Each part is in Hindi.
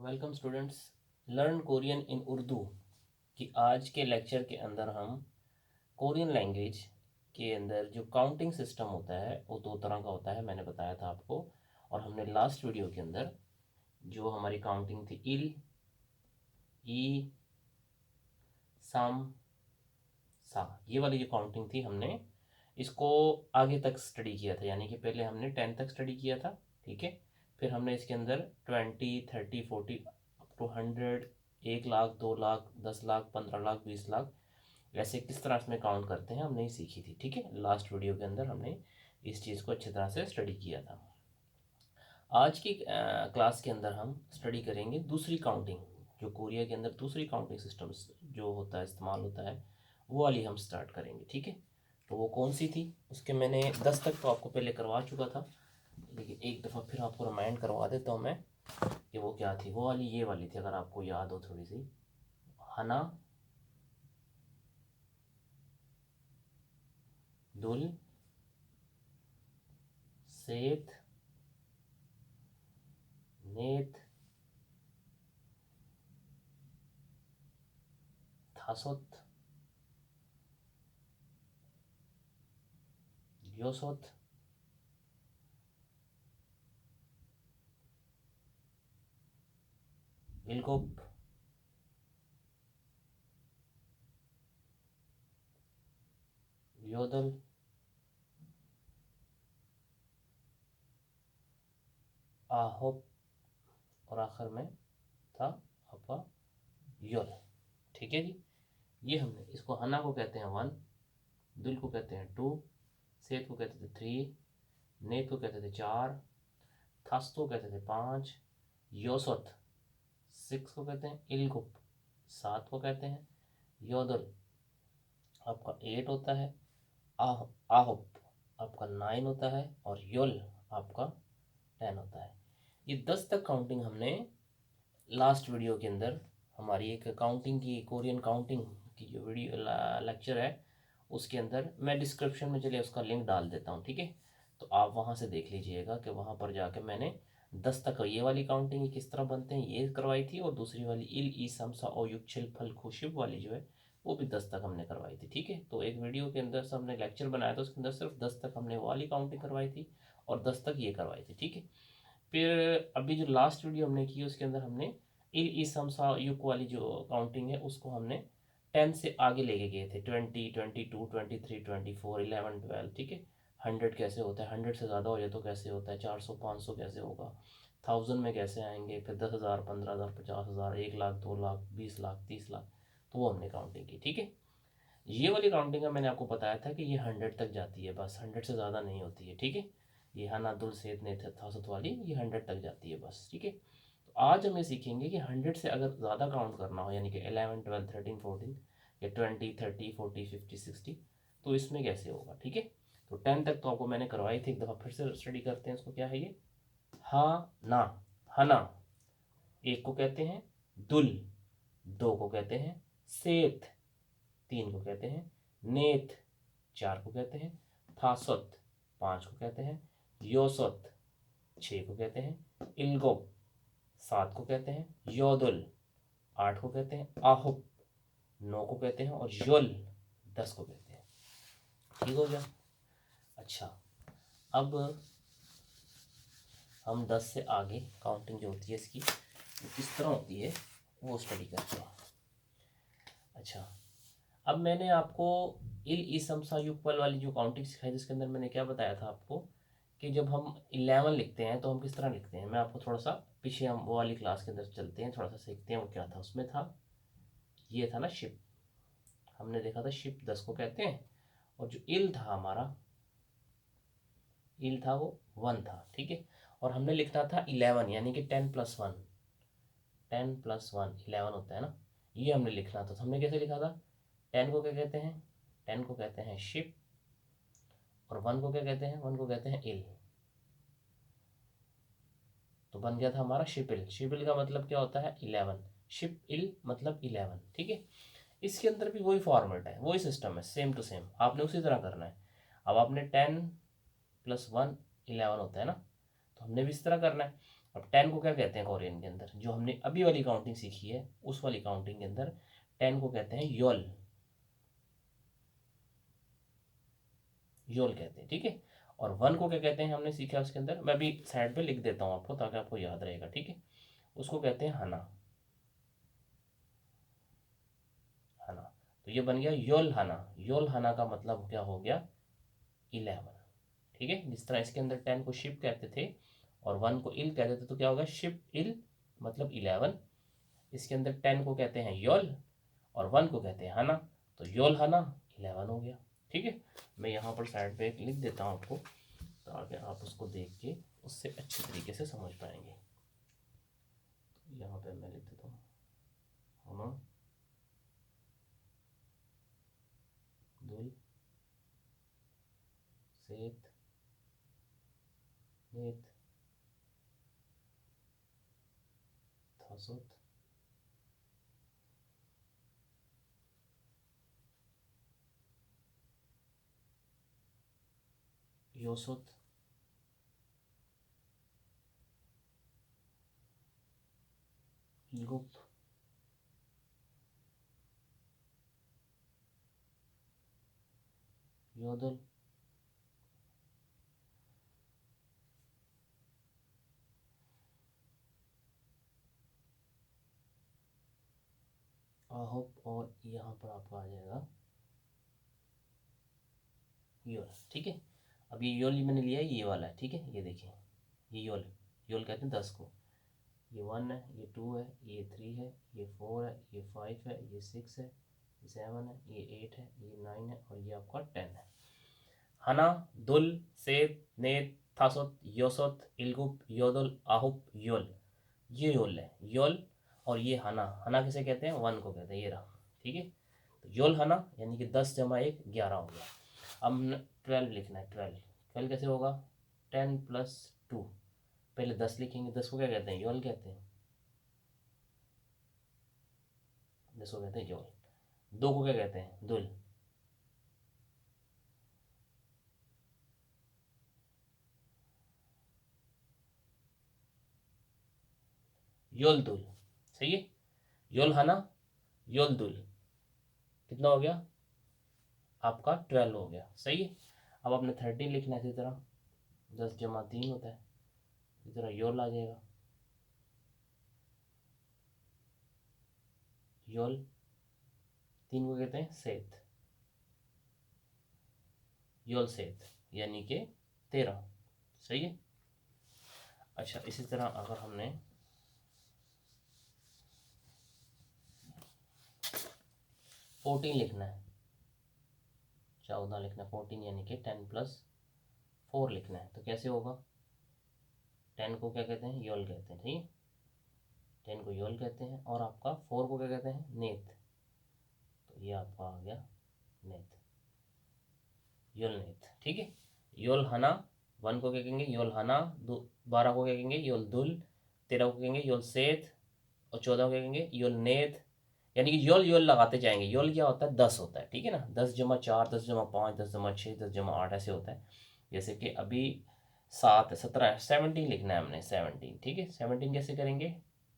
वेलकम स्टूडेंट्स, लर्न कोरियन इन उर्दू की आज के लेक्चर के अंदर हम कोरियन लैंग्वेज के अंदर जो काउंटिंग सिस्टम होता है वो दो तरह का होता है, मैंने बताया था आपको। और हमने लास्ट वीडियो के अंदर जो हमारी काउंटिंग थी इल, ई, सम, सा, ये वाली जो काउंटिंग थी हमने इसको आगे तक स्टडी किया था, यानी कि पहले हमने 10 तक स्टडी किया था। ठीक है, फिर हमने इसके अंदर 20, 30, 40 अप टू 100, 1 लाख, 2 लाख, 10 लाख, 15 लाख, 20 लाख, ऐसे किस तरह इसमें काउंट करते हैं हमने सीखी थी। ठीक है, लास्ट वीडियो के अंदर हमने इस चीज़ को अच्छी तरह से स्टडी किया था। आज की क्लास के अंदर हम स्टडी करेंगे दूसरी काउंटिंग, जो कोरिया के अंदर दूसरी काउंटिंग सिस्टम जो होता है, इस्तेमाल होता है, वो वाली हम स्टार्ट करेंगे। ठीक है, तो वो कौन सी थी, उसके मैंने 10 तक तो आपको पहले करवा चुका था, लेकिन एक दफ़ा फिर आपको रिमाइंड करवा देता हूँ मैं कि वो क्या थी। वो वाली ये वाली थी, अगर आपको याद हो थोड़ी सी। हना, दुल, सेत, नेत, थासोत, योसोत, इल्कोप, योदल, आहोप, और आखिर में था आपका योल। ठीक है जी, ये हमने इसको हना को कहते हैं 1, दुल को कहते हैं 2, सेत को कहते थे 3, नेत को कहते थे 4, थास्तो कहते थे 5, योसोत 6 को कहते हैं, इलगुप 7 को कहते हैं, योदल आपका 8 होता है, आह आहुप आपका 9 होता है, और योल आपका 10 होता है। ये 10 तक काउंटिंग हमने लास्ट वीडियो के अंदर, हमारी एक काउंटिंग की, कोरियन काउंटिंग की जो वीडियो लेक्चर है, उसके अंदर मैं डिस्क्रिप्शन में चलिए उसका लिंक डाल देता हूँ। ठीक है, तो आप वहाँ से देख लीजिएगा कि वहाँ पर जाके मैंने 10 तक ये वाली काउंटिंग किस तरह बनते हैं ये करवाई थी, और दूसरी वाली इल, ई, समसा और युक्षिल फल खुशिब वाली जो है वो भी 10 तक हमने करवाई थी। ठीक है, तो एक वीडियो के अंदर से हमने लेक्चर बनाया था, उसके अंदर सिर्फ 10 तक हमने वो वाली काउंटिंग करवाई थी और 10 तक ये करवाई थी। ठीक है, फिर अभी जो लास्ट वीडियो हमने की उसके अंदर हमने इल, ई, समसा युक वाली जो काउंटिंग है उसको हमने 10 से आगे लेके गए थे, 20, 22, 23, 24, 11, 12। ठीक है, 100 कैसे होता है, 100 से ज़्यादा हो जाए तो कैसे होता है, 400, 500 कैसे होगा, 1000 में कैसे आएंगे, फिर 10,000, 15,000, 50,000, 1 लाख, 2 लाख, 20 लाख, 30 लाख, तो वो हमने काउंटिंग की। ठीक है, ये वाली काउंटिंग का मैंने आपको बताया था कि ये 100 तक जाती है, बस 100 से ज़्यादा नहीं होती है। ठीक है, ये हनादुल सेत ने थासत वाली ये 100 तक जाती है बस। ठीक है, तो आज हम ये सीखेंगे कि 100 से अगर ज़्यादा काउंट करना हो, यानी कि 11, 12, 13, 14 या 20, 30, 40, 50, 60, तो इसमें कैसे होगा। ठीक है, तो 10 तक तो आपको मैंने करवाई थी, एक दफ़ा फिर से स्टडी करते हैं इसको। क्या है ये, हा ना, हना एक को कहते हैं, दुल दो को कहते हैं, सेत 3 को कहते हैं, नेत 4 को कहते हैं, थासत 5 को कहते हैं, योसत 6 को कहते हैं, इल्गोप 7 को कहते हैं, योदुल 8 को कहते हैं, आहुप 9 को कहते हैं, और योल 10 को कहते हैं। ठीक हो गया। अच्छा, अब हम 10 से आगे काउंटिंग जो होती है इसकी वो किस तरह होती है वो स्टडी करते हैं। अच्छा, अब मैंने आपको इल, ई, समसा युगपल वाली जो काउंटिंग सिखाई, जिसके अंदर मैंने क्या बताया था आपको कि जब हम 11 लिखते हैं तो हम किस तरह लिखते हैं। मैं आपको थोड़ा सा पीछे, हम वो वाली क्लास के अंदर चलते हैं, थोड़ा सा सीखते हैं वो क्या था। उसमें था, ये था ना शिप, हमने देखा था शिप 10 को कहते हैं, और जो इल था हमारा, इल था वो 1 था। ठीक है, और हमने लिखना था 11, यानी कि 10+1, 10+1 11 होता है ना, ये हमने लिखना था। तो हमने कैसे लिखा था, 10 को क्या कहते हैं, 10 को कहते हैं शिप, और 1 को क्या कहते हैं, 1 को कहते हैं इल। तो बन गया था हमारा शिपिल। शिपिल का मतलब क्या होता है, 11, शिप इल मतलब 11। ठीक है, इसके अंदर भी वही फॉर्मेट है, वही सिस्टम है, सेम टू सेम, आपने उसी तरह करना है। अब आपने 10+1 11 होता है ना, तो हमने भी इस तरह करना है। अब 10 को क्या कहते हैं कोरियन के अंदर, जो हमने अभी वाली काउंटिंग सीखी है उस वाली काउंटिंग के अंदर 10 को कहते हैं योल, योल कहते हैं, ठीक है। और 1 को क्या कहते हैं हमने सीखा उसके अंदर, मैं अभी साइड पे लिख देता हूँ आपको ताकि आपको याद रहेगा, ठीक है। उसको कहते हैं हना, हना। तो ये बन गया योल हना। योल हना का मतलब क्या हो गया 11, ठीक है। जिस तरह इसके अंदर 10 को शिप कहते थे और 1 को इल कहते थे, तो क्या होगा शिप इल मतलब 11। इसके अंदर 10 को कहते हैं योल और 1 को कहते हैं हना, तो योल हना 11 हो गया, ठीक है। मैं यहाँ पर साइड पे एक लिख देता हूँ आपको ताकि आप उसको देख के उससे अच्छे तरीके से समझ पाएंगे। यहाँ पे मैं लिख देता हूँ हना दुल सेत नेत थासुत योसुत इल्गुप योदल आहुप, और यहाँ पर आपका आ जाएगा योल, ठीक है। अब ये योल मैंने लिया है, ये वाला है, ठीक है। ये देखिए ये योल, योल कहते हैं 10 को। ये 1 है, ये 2 है, ये 3 है, ये 4 है, ये 5 है, ये 6 है, ये 7 है, ये 8 है, ये 9 है और ये आपका 10 है। हना दुल सेत नेत थासोत योसोत इल्गुप योदुल आहुप योल, ये योल है योल। और ये हना, हना किसे कहते हैं 1 को कहते हैं, ये रहा, ठीक है। तो योल हना यानी कि 10 जमा 1 11 हो गया। अब 12 लिखना है, 12 12 कैसे होगा 10 प्लस 2, पहले 10 लिखेंगे, 10 को क्या कहते हैं योल कहते हैं, 10 को कहते हैं योल। 2 को क्या कहते हैं दुल, योल दुल, सही है। योल हना योल दुल कितना हो गया आपका 12 हो गया, सही है। अब आपने 13 लिखना है, इसी तरह 10 जमा 3 होता है, इसी तरह योल आ जाएगा, योल। 3 को कहते हैं सेत, योल सेत यानी कि 13, सही है। अच्छा इसी तरह अगर हमने 14 लिखना है, 14 लिखना है 14 यानी कि 10 प्लस 4 लिखना है, तो कैसे होगा 10 को क्या कहते हैं योल कहते हैं, ठीक है। 10 को योल कहते हैं और आपका 4 को क्या कहते हैं नेत, तो ये आपका आ गया नेत, योल नेत, ठीक है। योल हना 1 को क्या कहेंगे योल हना, 12 को क्या कहेंगे योल दुल, 13 को कहेंगे योल सेत और 14 को क्या कहेंगे योल नेत। यानी कि योल योल लगाते जाएंगे। योल क्या होता है 10 होता है, ठीक है ना, 10 जमा 4, 10 जमा 5, 10 जमा 6, 10 जमा 8 ऐसे होता है। जैसे कि अभी 7 17 17 लिखना है हमने 17, ठीक है। 17 कैसे करेंगे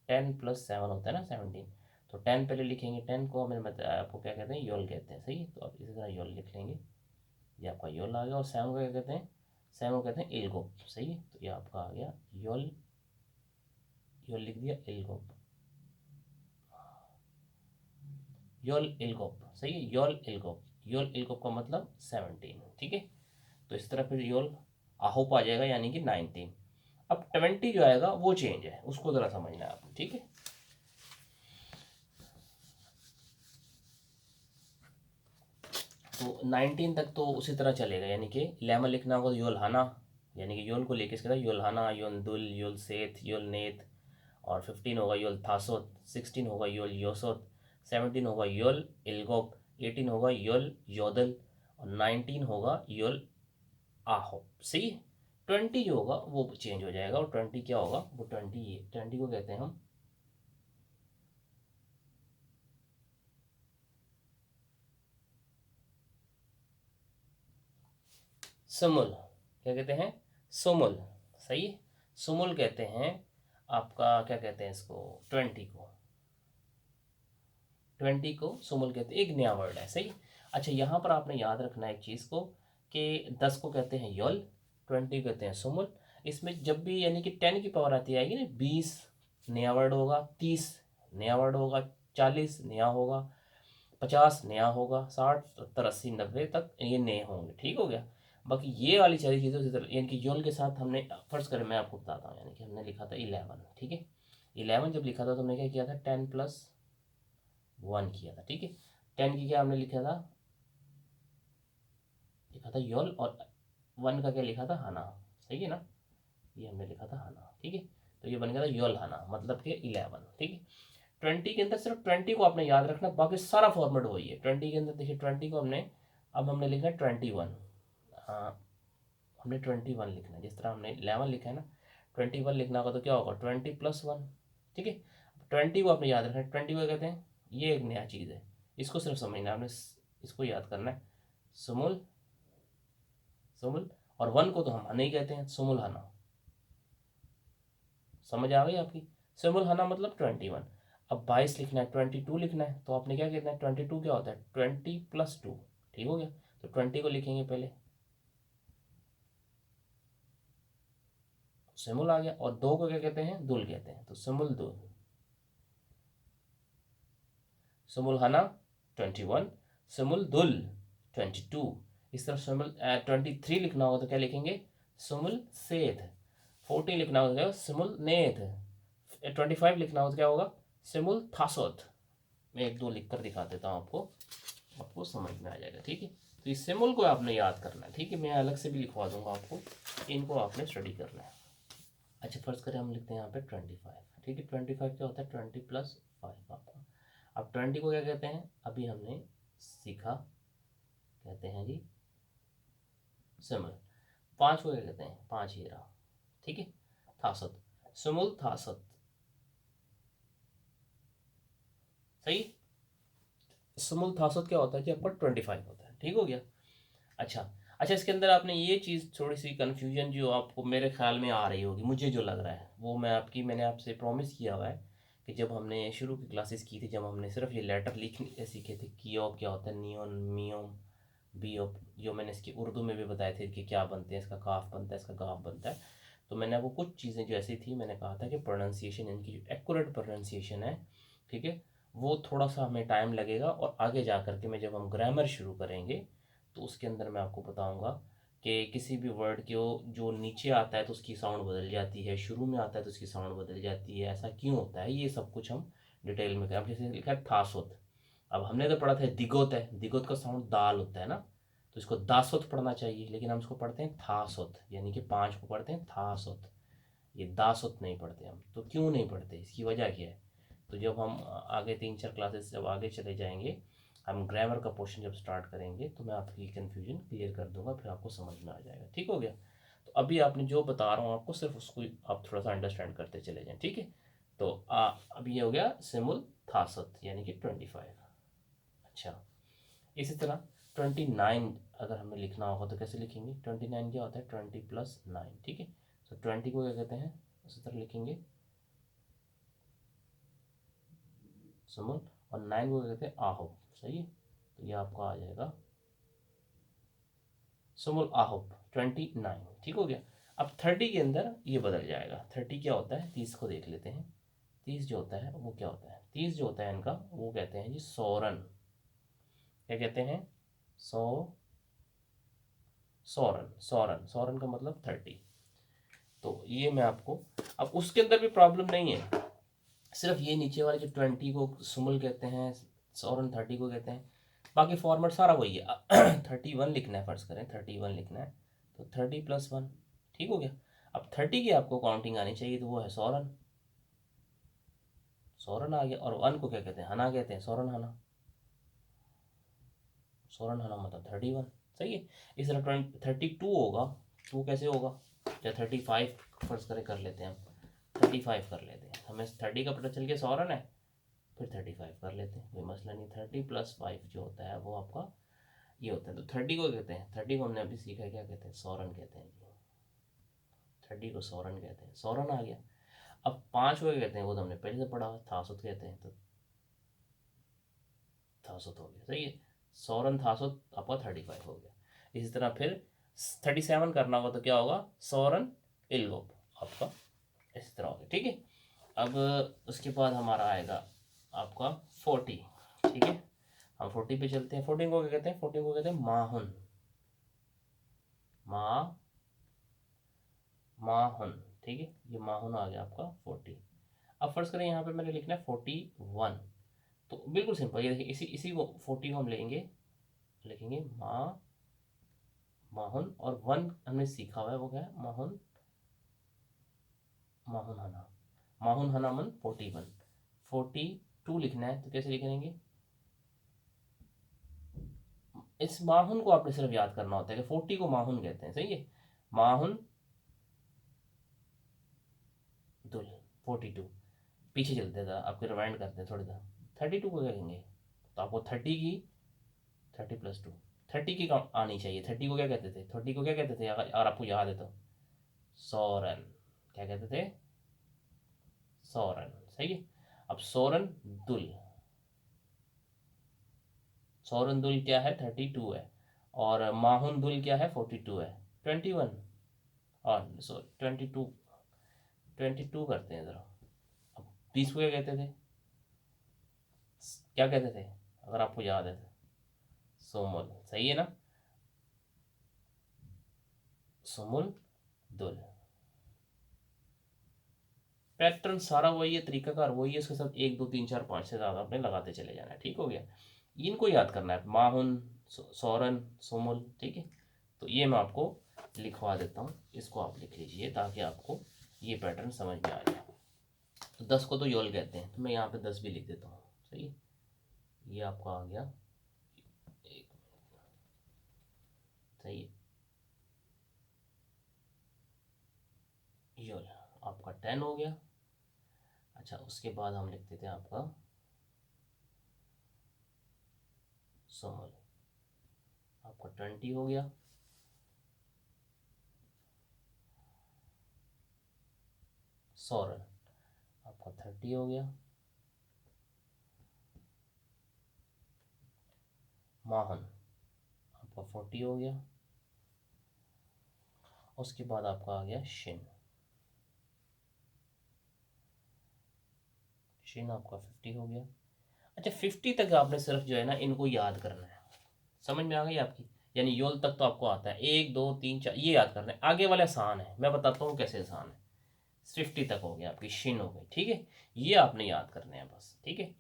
10 प्लस 7 होता है ना 17, तो 10 पहले लिखेंगे, 10 को मैंने बताया आपको क्या कहते हैं योल कहते हैं, सही है। तो आप इसी तरह योल लिख लेंगे, ये आपका योल आ गया। और 7 को क्या कहते हैं 7 को कहते हैं इल्गोप, सही है। तो ये आपका आ गया योल, योल लिख दिया इल्गोप, योल इल्गोप, सही है। योल इल्गोप, योल इल्गोप का मतलब 17, ठीक है। तो इस तरह फिर योल आहोप आ जाएगा यानी कि 19। अब 20 जो आएगा वो चेंज है, उसको ज़रा समझना है आपको, ठीक है। तो 19 तक तो उसी तरह चलेगा, यानी कि 11 लिखना होगा तो योल हाना, यानी कि योल को लेके इसके साथ योल हाना, योल दुल, योल सेत, योल नेत। और 15 होगा योल थासोत, 16 होगा योल योसोत, 17 होगा योल इल्गोप, 18 होगा योल योदल और 19 होगा योल आहो, सही। 20 जो होगा वो चेंज हो जाएगा, और 20 क्या होगा वो 20 को कहते हैं हम सुमुल, क्या कहते हैं सुमुल, सही है। सुमुल कहते हैं आपका क्या कहते हैं इसको, 20 को सुमुल कहते हैं, एक नया वर्ड है, सही। अच्छा, यहाँ पर आपने याद रखना है एक चीज़ को कि 10 को कहते हैं यल, 20 कहते हैं सुमुल। इसमें जब भी यानी कि 10 की पावर आती आएगी ना, 20 नया वर्ड होगा, 30 नया वर्ड होगा, 40 नया होगा, 50 नया होगा, 60 70 80 90 तक ये नए होंगे, ठीक हो गया। बाकी ये वाली सारी चीज़ें उसी तरह, यानी कि यल के साथ हमने फर्ज करें, मैं आपको बताता हूँ, यानी कि हमने लिखा था 11, ठीक है। 11 जब लिखा था तो हमने क्या किया था, 10+1 किया था, ठीक है। 10 की क्या हमने लिखा था यल, और 1 का क्या लिखा था, हना, सही है ना। ये हमने लिखा था हना, ठीक है। तो ये बन गया था यल हना, मतलब कि 11, ठीक है। 20 के अंदर सिर्फ 20 को आपने याद रखना, बाकी सारा फॉर्मेट वही है। 20 के अंदर देखिए, 20 को हमने, अब हमने लिखा है 21, हाँ, हमने 21 लिखना है, जिस तरह हमने 11 लिखा है ना, 21 लिखना होगा तो क्या होगा, 20+1, ठीक है। 20 को आपने याद रखना है, 20 को कहते हैं, ये एक नया चीज़ है, इसको सिर्फ समझना है आपने, इसको याद करना है, सुमुल सुमुल। और 1 को तो हम हना ही कहते हैं, सुमुल हना, समझ आ गई आपकी। सुमुल हना मतलब 21। अब 22 लिखना है, 22 लिखना है, तो आपने क्या कहना है, 22 क्या होता है, 20+2, ठीक हो गया। तो 20 को लिखेंगे पहले, सिमुल आ गया, और 2 को क्या कहते हैं, दुल कहते हैं, तो सिमुल दुल, सिमुल हना 21, सिमुल दुल 22। इस तरह सिमुल 23 लिखना होगा तो क्या लिखेंगे, सिमुल सेध। 14 लिखना होगा सिमुल नेध। 25 लिखना होगा तो क्या होगा, सिमुल थासोथ। मैं एक दो लिख कर दिखा देता हूँ आपको, आपको समझ में आ जाएगा, ठीक है। तो इस सिमुल को आपने याद करना है, ठीक है, मैं अलग से भी लिखवा दूंगा आपको, इनको आपने स्टडी करना है। अच्छा, फर्ज करें हम लिखते हैं यहाँ पे 25, ठीक है। 25 क्या होता है, 20+5 आपका। अब 20 को क्या कहते हैं, अभी हमने सीखा, कहते हैं जी सिमुल। 5 को क्या कहते हैं, 5 ही रहा, ठीक है, थासत, सिमुल थासत, सही। सिमुल थासत क्या होता है जी, आपका 25 होता है, ठीक हो गया। अच्छा, अच्छा, इसके अंदर आपने ये चीज़ थोड़ी सी कन्फ्यूजन जो आपको मेरे ख्याल में आ रही होगी, मुझे जो लग रहा है वो मैंने आपसे प्रॉमिस किया हुआ है कि जब हमने शुरू की क्लासेस की थी, जब हमने सिर्फ ये लेटर लिखने सीखे थे, कियो क्या होता है, नियोन, मियोम, बियो, जो मैंने इसकी उर्दू में भी बताए थे कि क्या बनते हैं, इसका काफ बनता है, इसका गाफ बनता है। तो मैंने आपको कुछ चीज़ें जो ऐसी थी, मैंने कहा था कि प्रोनाउंसिएशन, इनकी जो एक्यूरेट प्रोनाउंसिएशन है, ठीक है, वो थोड़ा सा हमें टाइम लगेगा, और आगे जा कर के मैं जब हम ग्रामर शुरू करेंगे तो उसके अंदर मैं आपको बताऊंगा कि किसी भी वर्ड को जो नीचे आता है तो उसकी साउंड बदल जाती है, शुरू में आता है तो उसकी साउंड बदल जाती है, ऐसा क्यों होता है, ये सब कुछ हम डिटेल में करें। अब जैसे लिखा है थासुत, अब हमने तो पढ़ा था दिगोत है, दिगोत का साउंड दाल होता है ना, तो इसको दासुत पढ़ना चाहिए, लेकिन हम इसको पढ़ते हैं थासुत, यानी कि 5 को पढ़ते हैं थासुत, ये दासुत नहीं पढ़ते हम। तो क्यों नहीं पढ़ते, इसकी वजह क्या है, तो जब हम आगे 3-4 क्लासेस जब आगे चले जाएंगे, हम ग्रामर का पोर्शन जब स्टार्ट करेंगे तो मैं आपकी कन्फ्यूजन क्लियर कर दूंगा, फिर आपको समझ में आ जाएगा, ठीक हो गया। तो अभी आपने जो बता रहा हूँ आपको, सिर्फ उसको आप थोड़ा सा अंडरस्टैंड करते चले जाएं, ठीक है। तो अभी ये हो गया सिमुल थासत, यानी कि 25। अच्छा, इसी तरह 29 अगर हमें लिखना होगा तो कैसे लिखेंगे, 29 क्या होता है, 20+9, ठीक है। तो 20 को क्या कहते हैं, उसी तरह लिखेंगे सुमुल, और 9 को कहते हैं आहो, सही है। तो ये आपका आ जाएगा सुमुल आहो 29, ठीक हो गया। अब 30 के अंदर ये बदल जाएगा, 30 क्या होता है, 30 को देख लेते हैं। 30 जो होता है वो क्या होता है, 30 जो होता है इनका वो कहते हैं जी सोरन, क्या कहते हैं, सो सोरन, सोरन, सोरन का मतलब 30। तो ये मैं आपको, अब उसके अंदर भी प्रॉब्लम नहीं है, सिर्फ ये नीचे वाले जो 20 को सुमुल कहते हैं, सोरन 30 को कहते हैं, बाकी फॉर्मेट सारा वही है। 31 लिखना है, फर्ज करें 31 लिखना है, तो 30+1, ठीक हो गया। अब 30 की आपको काउंटिंग आनी चाहिए, तो वो है सोरन, सोरन आ गया। और 1 को क्या कहते हैं, हना कहते हैं, सोरन हना, सोरन हना मतलब 31, सही है। इस तरह 32 होगा, तो वो कैसे होगा, या 35 फर्ज करें कर लेते हैं हम, 35 कर लेते हैं, हमें 30 का पता चल गया सोरन है, फिर 35 कर लेते हैं, कोई मसला नहीं। 30+5 जो होता है वो आपका ये होता है। तो 30 को कहते हैं, 30 को हमने अभी सीखा है, क्या कहते हैं, सोरन कहते हैं जी, 30 को सोरन कहते हैं, सोरन आ गया। अब 5 को क्या कहते हैं वो तो हमने पहले से पढ़ा हुआ, थासुत कहते हैं, तो थासुत हो गया, सही है। सौरन थासुत आपका 35 हो गया। इसी तरह फिर 37 करना होगा तो क्या होगा, सौरन इल्गोप आपका इस तरह हो गया, ठीक है। अब उसके बाद हमारा आएगा आपका 40, ठीक है। हम 40 पे चलते हैं। 14 को क्या कहते हैं, 14 को कहते हैं माहुन, माहुन, ठीक है। ये माहुन आ गया आपका 40। अब फर्ज करें यहाँ पे मैंने लिखना है 41, तो बिल्कुल सिंपल, ये देखिए इसी इसी को 40 को हम लिखेंगे माहुन, और 1 हमने सीखा हुआ है, वो क्या है, माहुन, माहुन हना, माहुन हना मन 41। 42 लिखना है तो कैसे लिखेंगे, इस माहुन को आपने सिर्फ याद करना होता है कि 40 को माहुन कहते हैं, सही है। माहुन दुल 42। पीछे चलते थे आपको, रिवाइंड करते हैं थोड़ी सा। 32 को क्या कहेंगे, तो आपको 30 की 30 + 2, 30 की काउंट आनी चाहिए। 30 को क्या कहते थे, 30 को क्या कहते थे, अगर आपको याद है तो, सोरन, क्या कहते थे, सोरन, सही है। अब सोरन दुल, सोरन दुल क्या है, 32 है, और माहुन दुल क्या है, 42 है, 21, और सॉरी 22, 22 करते हैं ज़रा। अब 20 को क्या कहते थे, क्या कहते थे, अगर आपको याद है तो, सोमुल, सही है ना, सोमुल दुल। पैटर्न सारा वही है, तरीकाकार वही है, उसके साथ 1 2 3 4 5 से ज़्यादा आपने लगाते चले जाना है, ठीक हो गया। इनको याद करना है, माहुन, सोरन, सोमुल, ठीक है। तो ये मैं आपको लिखवा देता हूँ, इसको आप लिख लीजिए ताकि आपको ये पैटर्न समझ में आ जाए। तो 10 को तो योल कहते हैं, तो मैं यहाँ पे 10 भी लिख देता हूँ, सही है। ये आपका आ गया, एक, सही है, योल आपका 10 हो गया। अच्छा, उसके बाद हम लिख देते हैं आपका सोमल, आपका 20 हो गया। सोरन आपका 30 हो गया। माहन आपका 40 हो गया। उसके बाद आपका आ गया शिन, शिन आपका 50 हो गया। अच्छा, 50 तक आपने सिर्फ जो है ना इनको याद करना है, समझ में आ गई आपकी, यानी योल तक तो आपको आता है, 1 2 3 4 ये याद करना है, आगे वाले आसान है, मैं बताता हूँ कैसे आसान है। 50 तक हो गया, आपकी शिन हो गई, ठीक है। ये आपने याद करने हैं बस, ठीक है।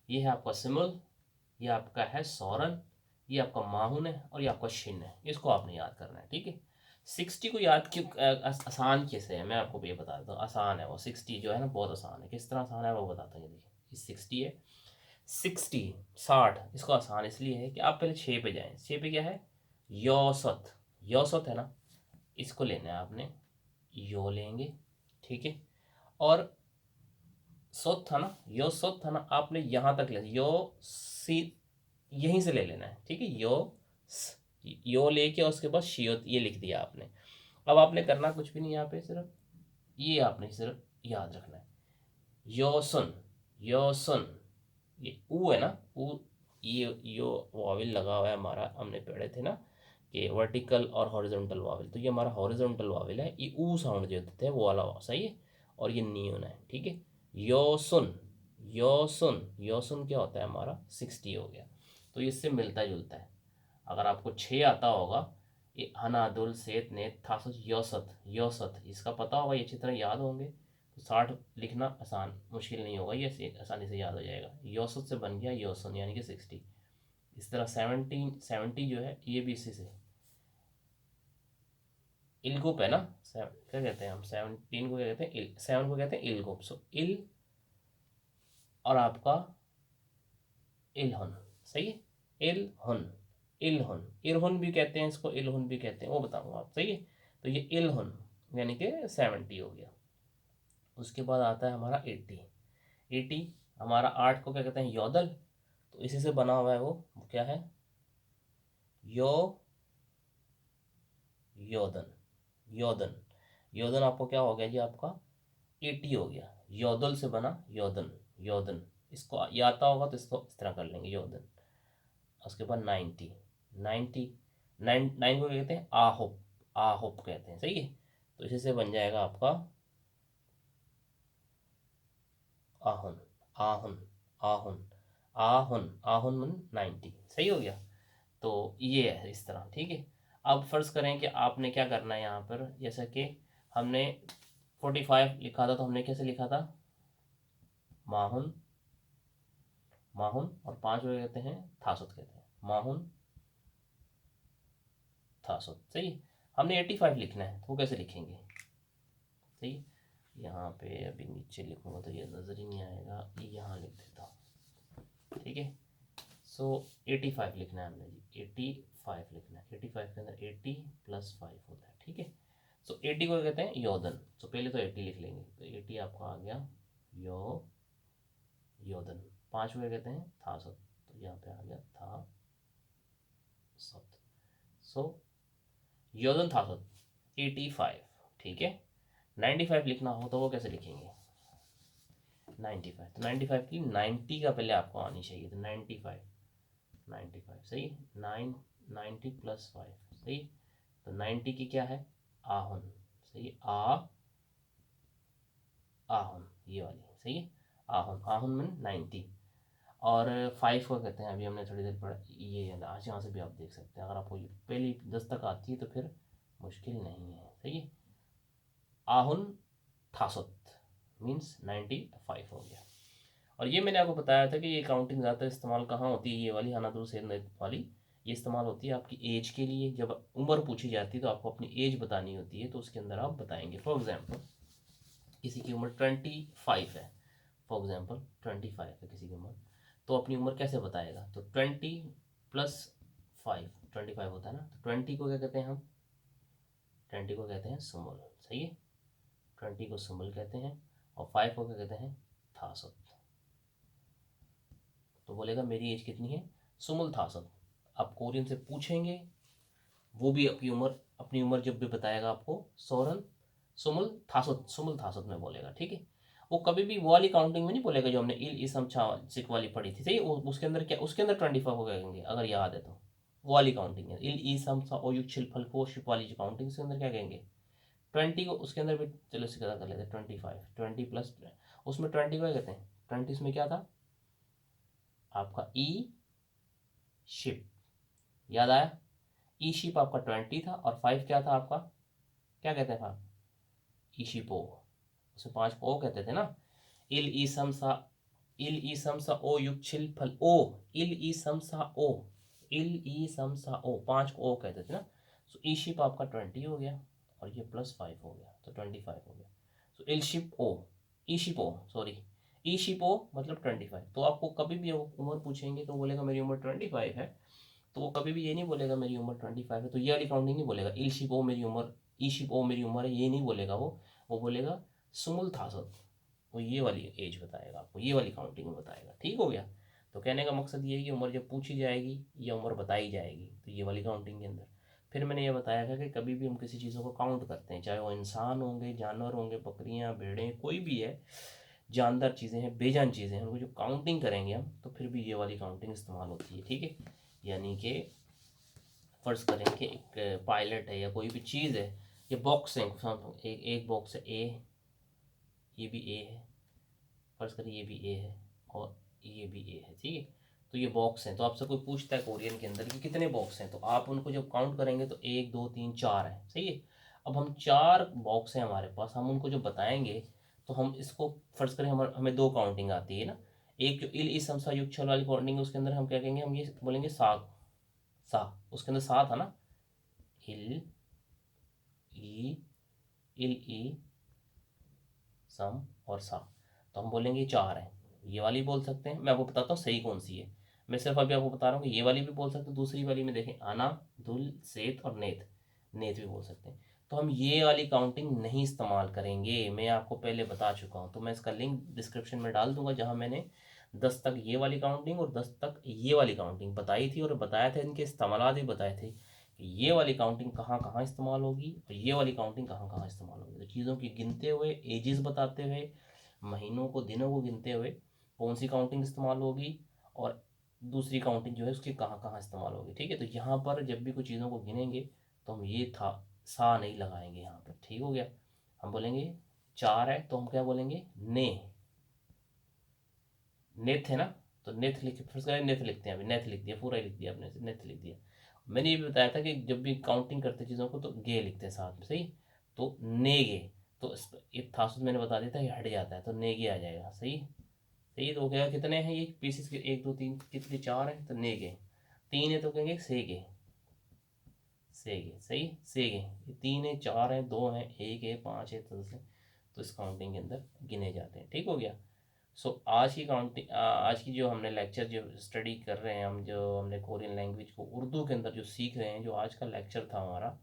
ये है आपका सिमुल, ये आपका है सौरन, ये आपका माहुन है, और ये आपका शिन है, इसको आपने याद करना है, ठीक है। 60 को याद क्यों, आसान कैसे है मैं आपको ये बता देता हूँ, आसान है वो 60 जो है ना, बहुत आसान है। किस तरह आसान है वो बताता हूँ, ये देखिए, ये 60 है, 60 60, इसको आसान इसलिए है कि आप पहले 6 पे जाएं। 6 पे क्या है, यौसत, यौसत है ना, इसको लेना है आपने, यो लेंगे, ठीक है। और सोत था ना, यो सोत था ना, आपने यहाँ तक ले, यो सी यहीं से ले लेना है, ठीक है। यो लेके उसके बाद शियोत ये लिख दिया आपने। अब आपने करना कुछ भी नहीं, यहाँ पे सिर्फ ये आपने सिर्फ याद रखना है, यो सुन, यो सुन, ये ऊ है ना, ऊ, ये यो वाविल लगा हुआ है हमारा, हमने पढ़े थे ना कि वर्टिकल और हॉरिजॉन्टल वाविल, तो ये हमारा हॉरिजॉन्टल वाविल है, ये ऊ साउंड जो देते हैं वो वाला, सही है। और ये नियन है, ठीक है। योसुन, योसुन, योसुन क्या होता है हमारा, 60 हो गया। तो इससे मिलता जुलता है। अगर आपको 6 आता होगा, ये हनादुल सेत ने थासुस योसत, योसत इसका पता होगा, ये अच्छी तरह याद होंगे, तो 60 लिखना आसान, मुश्किल नहीं होगा, ये आसानी से याद हो जाएगा। योसत से बन गया योसन, यानी कि 60। इस तरह 70 जो है ये भी इसी से, इलगुप है ना, क्या कहते हैं हम, 17 को क्या कहते हैं, 7 को कहते हैं इलगुप, सो इल, और आपका इलहन, सही है, इलहन, इलहन, इरहन भी कहते हैं इसको, इलहन भी कहते हैं, वो बताऊंगा आप, सही है। तो ये इलहन यानी कि 70 हो गया। उसके बाद आता है हमारा 80, 80 हमारा 8 को क्या कहते हैं, योदल, तो इसी से बना हुआ है वो क्या है, यो, योदन, योदन, योदन आपको क्या हो गया जी, आपका 80 हो गया, योदल से बना योदन, योदन। इसको ये आता होगा तो इसको इस तरह कर लेंगे योदन। उसके बाद 90, 90, 9 को कहते हैं आहोप, आहोप कहते हैं, सही है। तो इसी से बन जाएगा आपका आहुन, आहुन, आहुन, आहुन, आहुन मन 90, सही हो गया। तो ये है इस तरह, ठीक है। अब फर्ज करें कि आपने क्या करना है यहाँ पर, जैसा कि हमने 45 लिखा था तो हमने कैसे लिखा था, माहुन, माहुन, और 5 को कहते हैं थासुत कहते हैं, माहुन थासुत, सही है। हमने 85 लिखना है तो वो कैसे लिखेंगे, सही है। यहाँ पे अभी नीचे लिखूंगा तो ये नज़र ही नहीं आएगा, यहाँ लिख देता हूँ, ठीक है। सो 85 लिखना है हमने जी, 85 लिखना है। 85 के अंदर 80 + 5 होता है, ठीक है। सो 80 को कहते हैं योदन, तो पहले तो 80 लिख लेंगे, तो 80 आपका आ गया योदन। 5 को कहते हैं थासत, तो यहाँ पे आ गया था सत। सो योदन थासत 85, ठीक है। 95 लिखना हो तो वो कैसे लिखेंगे, 95, तो 95 की 90 का पहले आपको आनी चाहिए, तो 95, 95 सही, 90 + 5 सही। तो 90 की क्या है, आहुन, सही, आहुन, ये वाली सही है, आहुन, आहुन में 90। और 5 को कहते हैं, अभी हमने थोड़ी देर पढ़ा, ये आज यहाँ से भी आप देख सकते हैं, अगर आपको ये पहली 10 तक आती है तो फिर मुश्किल नहीं है, सही है। आहुन थासुत मीन्स 95 हो गया। और ये मैंने आपको बताया था कि ये काउंटिंग ज़्यादा इस्तेमाल कहाँ होती है, ये वाली हनादुर से वाली, ये इस्तेमाल होती है आपकी एज के लिए। जब उम्र पूछी जाती है तो आपको अपनी एज बतानी होती है, तो उसके अंदर आप बताएंगे। फॉर एग्जांपल किसी की उम्र 25 है, फॉर एग्जांपल 25 है किसी की उम्र, तो अपनी उम्र कैसे बताएगा, तो 20 + 5 25 होता है ना, तो 20 को क्या कहते हैं हम, 20 को कहते हैं सुमल, सही है, 20 को सुमल कहते हैं। और 5 को क्या कहते हैं, थासुत। तो बोलेगा मेरी एज कितनी है, सुमुल थासत। आप कोरियन से पूछेंगे, वो भी आपकी उम्र, अपनी उम्र जब भी बताएगा आपको सोरन सुमुल थासत, सुमुल थासत में बोलेगा, ठीक है। वो कभी भी वो वाली काउंटिंग में नहीं बोलेगा जो हमने इल इसम छा सिक वाली पढ़ी थी, सही। उसके अंदर क्या, उसके अंदर 25 हो कहेंगे, अगर याद है तो। वो वाली काउंटिंग है इल ईसम सा ओ युग छिल फल को शिप वाली जो काउंटिंग, उसके अंदर क्या कहेंगे 20 को, उसके अंदर भी चलो इससे कर लेते हैं 25, 20 प्लस, उसमें 20 को क्या कहते हैं, 20 में क्या था आपका ई शिप, याद आया, ई शिप आपका 20 था, और 5 क्या था आपका, क्या कहते थे आप, ई शिपो, उसे 5 को ओ कहते थे ना। इल ई सम सा, इल ई सम सा ओ युग छिल फल ओ, इल ई सम सा ओ, इल ई सम सा ओ, 5 को ओ कहते थे ना। सो ई शिप आपका 20 हो गया, और ये +5 हो गया, तो 25 हो गया। सो इल शिप ओ, ई शिप ओ, सॉरी, ई शिप ओ मतलब 25। तो आपको कभी भी उम्र पूछेंगे तो बोलेगा मेरी उम्र 25 है, तो वो कभी भी ये नहीं बोलेगा मेरी उम्र 25 है, तो ये वाली काउंटिंग नहीं बोलेगा, इल शिप ओ मेरी उम्र, ई शिप ओ मेरी उम्र है, ये नहीं बोलेगा वो बोलेगा सुमुल थासत, वो ये वाली एज बताएगा आपको, ये वाली काउंटिंग में बताएगा, ठीक हो गया। तो कहने का मकसद ये है कि उम्र जब पूछी जाएगी या उम्र बताई जाएगी तो ये वाली काउंटिंग के अंदर। फिर मैंने ये बताया था कि कभी भी हम किसी चीज़ों को काउंट करते हैं, चाहे वो इंसान होंगे, जानवर होंगे, बकरियाँ, भेड़ें, कोई भी है, जानदार चीज़ें हैं, बेजान चीज़ें हैं, उनको जो काउंटिंग करेंगे हम, तो फिर भी ये वाली काउंटिंग इस्तेमाल होती है, ठीक है। यानी कि फ़र्ज़ करें कि एक पायलट है या कोई भी चीज़ है, ये बॉक्स है, एक बॉक्स है ए, ये भी ए है, फ़र्ज़ करें ये भी ए है और ये भी ए है, ठीक है। तो ये बॉक्स हैं, तो आपसे कोई पूछता है कोरियन के अंदर कि कितने बॉक्स हैं, तो आप उनको जब काउंट करेंगे तो 1 2 3 4 है, सही है। अब हम 4 बॉक्स हैं हमारे पास, हम उनको जब बताएंगे तो हम इसको फ़र्ज़ करें हमें 2 काउंटिंग आती है ना। एक जो इल इस समसा युग छल वाली काउंटिंग है उसके अंदर हम क्या कहेंगे, हम ये बोलेंगे सा, सा, उसके अंदर सा था ना, इल ई, इल ई सम और सा, तो हम बोलेंगे ये 4 हैं। ये वाली बोल सकते हैं, मैं आपको बताता हूँ सही कौन सी है। मैं सिर्फ अभी आपको बता रहा हूँ कि ये वाली भी बोल सकते हैं, दूसरी वाली में देखें आना, दुल, सेत और नेत, नेत भी बोल सकते हैं। तो हम ये वाली काउंटिंग नहीं इस्तेमाल करेंगे, मैं आपको पहले बता चुका हूँ। तो मैं इसका लिंक डिस्क्रिप्शन में डाल दूंगा, जहाँ मैंने 10 तक ये वाली काउंटिंग और 10 तक ये वाली काउंटिंग बताई थी, और बताया था इनके इस्तेमाल भी बताए थे कि ये वाली काउंटिंग कहाँ कहाँ इस्तेमाल होगी और ये वाली काउंटिंग कहाँ कहाँ इस्तेमाल होगी। तो चीज़ों की गिनते हुए, एजेस बताते हुए, महीनों को, दिनों को गिनते हुए कौन सी काउंटिंग इस्तेमाल होगी और दूसरी काउंटिंग जो है उसकी कहाँ कहाँ इस्तेमाल होगी। ठीक है, तो यहाँ पर जब भी कुछ चीज़ों को गिनेंगे तो हम ये था सा नहीं लगाएंगे यहाँ पर। ठीक हो गया, हम बोलेंगे 4 है तो हम क्या बोलेंगे, ने, नेथ है ना, तो नेथ लिख, फिर उसका नेथ लिखते हैं, अभी नेथ लिख दिया, पूरा ही लिख दिया आपने, नेथ लिख दिया। मैंने ये भी बताया था कि जब भी काउंटिंग करते चीज़ों को तो गे लिखते हैं साथ में, सही। तो ने गे, तो ये थासुद मैंने बता दिया था, ये हट जाता है तो ने गे आ जाएगा, सही। सही, तो हो गया, कितने हैं ये पीसेस के, 1 2 3, कितने, 4 हैं तो ने गे। 3 है तो कहेंगे से गे, से गे, सही, से गे। ये 3 है, 4 है, 2 है, 1 है, 5 है, 10 है, तो इस काउंटिंग के अंदर गिने जाते हैं। ठीक हो गया। आज की काउंटिंग, आज की जो हमने लेक्चर जो स्टडी कर रहे हैं हम, जो हमने कोरियन लैंग्वेज को उर्दू के अंदर जो सीख रहे हैं, जो आज का लेक्चर था हमारा,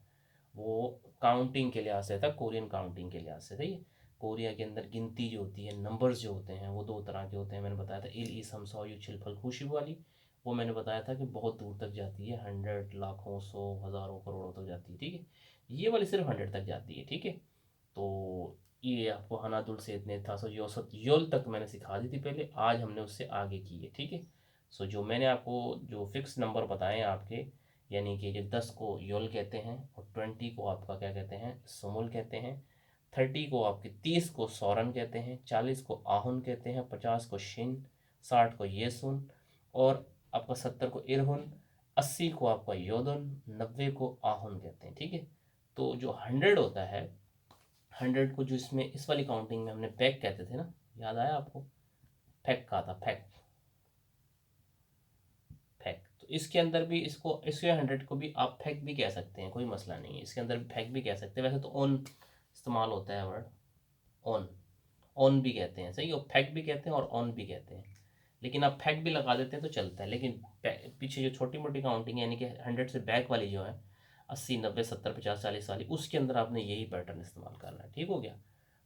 वो काउंटिंग के लिहाज से था, कोरियन काउंटिंग के लिहाज से, सही है। कोरिया के अंदर गिनती जो होती है, नंबर्स जो होते हैं वो 2 तरह के होते हैं। मैंने बताया था इल ई सम सौ यू छिलफल खुशी वाली, वो मैंने बताया था कि बहुत दूर तक जाती है, 100, लाखों, 100, हज़ारों, करोड़ों तक जाती है। ठीक है, ये वाली सिर्फ 100 तक जाती है। ठीक है, तो ये आपको हनादुल से इतने था, सो योसत योल तक मैंने सिखा दी थी पहले, आज हमने उससे आगे की है। ठीक है, सो जो मैंने आपको जो फिक्स नंबर बताए हैं आपके, यानी कि जो 10 को योल कहते हैं और 20 को आपका क्या कहते हैं, समूल कहते हैं, 30 को आपके, 30 को सौरन कहते हैं, 40 को आहुन कहते हैं, 50 को शिन, 60 को येसुन, और आपका 70 को इरहुन, 80 को आपका योदन, 90 को आहुन कहते हैं। ठीक है, तो जो 100 होता है, 100 को जो इसमें इस वाली काउंटिंग में हमने पैक कहते थे ना, याद आया आपको, फैक कहा था, फैक, फैक। तो इसके अंदर भी इसको, इसके 100 को भी आप फैक भी कह सकते हैं, कोई मसला नहीं है, इसके अंदर भी फैक भी कह सकते हैं। वैसे तो ऑन इस्तेमाल होता है वर्ड, ऑन, ऑन भी कहते हैं, सही, और फैक भी कहते हैं और ऑन भी कहते हैं, लेकिन आप फैक भी लगा देते हैं तो चलता है। लेकिन पीछे जो छोटी मोटी काउंटिंग है, यानी कि 100 से बैक वाली जो है, 80, 90, 70, 50, 40 वाली, उसके अंदर आपने यही पैटर्न इस्तेमाल करना है। ठीक हो गया,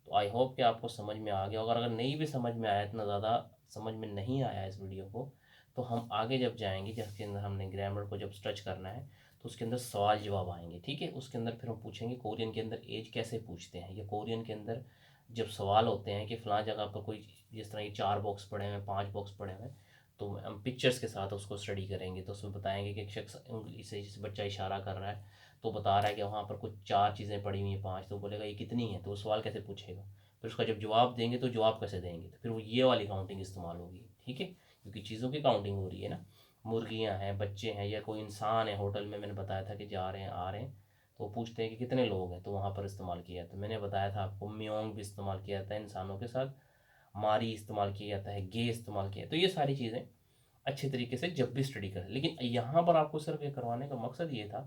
तो आई होप कि आपको समझ में आ गया होगा। अगर नहीं भी समझ में आया, इतना ज़्यादा समझ में नहीं आया इस वीडियो को, तो हम आगे जब जाएंगे, जिसके अंदर हमने ग्रामर को जब स्ट्रच करना है, तो उसके अंदर सवाल जवाब आएंगे। ठीक है, उसके अंदर फिर हम पूछेंगे कोरियन के अंदर एज कैसे पूछते हैं, या कोरियन के अंदर जब सवाल होते हैं कि फ़लाँ जगह पर कोई, जिस तरह ये 4 बॉक्स पड़े हुए हैं, 5 बॉक्स पड़े हुए हैं, तो हम पिक्चर्स के साथ उसको स्टडी करेंगे। तो उसमें बताएंगे कि एक शख्स उंगली से, जिस बच्चा इशारा कर रहा है तो बता रहा है कि वहाँ पर कुछ 4 चीज़ें पड़ी हुई हैं, 5, तो बोलेगा ये कितनी है, तो वो सवाल कैसे पूछेगा, फिर उसका जब जवाब देंगे तो जवाब कैसे देंगे, तो फिर वो ये वाली काउंटिंग इस्तेमाल होगी। ठीक है, क्योंकि चीज़ों की काउंटिंग हो रही है ना, मुर्गियाँ हैं, बच्चे हैं, या कोई इंसान है, होटल में मैंने बताया था कि जा रहे हैं, आ रहे हैं, तो वो पूछते हैं कि कितने लोग हैं, तो वहाँ पर इस्तेमाल किया। तो मैंने बताया था आपको, म्योंग भी इस्तेमाल किया जाता है इंसानों के साथ, मारी इस्तेमाल किया जाता है, गे इस्तेमाल किया, तो ये सारी चीज़ें अच्छे तरीके से जब भी स्टडी करें। लेकिन यहाँ पर आपको सिर्फ ये करवाने का मकसद ये था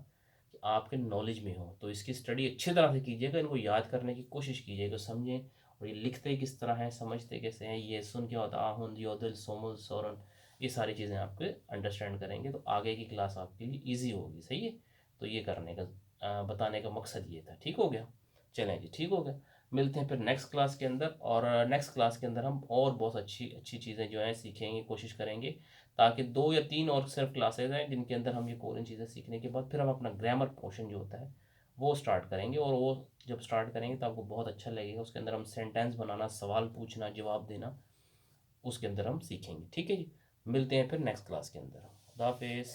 कि आपके नॉलेज में हो, तो इसकी स्टडी अच्छी तरह से कीजिएगा, इनको याद करने की कोशिश कीजिएगा, समझें, और ये लिखते किस तरह हैं, समझते कैसे हैं, ये सुन क्या होता है, आहुन, योदिल, सोमुल, सोरन, ये सारी चीज़ें आपके अंडरस्टैंड करेंगे तो आगे की क्लास आपके लिए ईजी होगी। सही है, तो ये करने का बताने का मकसद ये था। ठीक हो गया, चलें जी, ठीक हो गया, मिलते हैं फिर नेक्स्ट क्लास के अंदर। और नेक्स्ट क्लास के अंदर हम और बहुत अच्छी अच्छी चीज़ें जो हैं सीखेंगे, कोशिश करेंगे, ताकि 2 या 3 और सिर्फ क्लासेज हैं जिनके अंदर हम ये कोरियन चीज़ें सीखने के बाद फिर हम अपना ग्रामर पोर्शन जो होता है वो स्टार्ट करेंगे। और वो जब स्टार्ट करेंगे तो आपको बहुत अच्छा लगेगा, उसके अंदर हम सेंटेंस बनाना, सवाल पूछना, जवाब देना, उसके अंदर हम सीखेंगे। ठीक है जी, मिलते हैं फिर नेक्स्ट क्लास के अंदर। खुदा हाफिज़।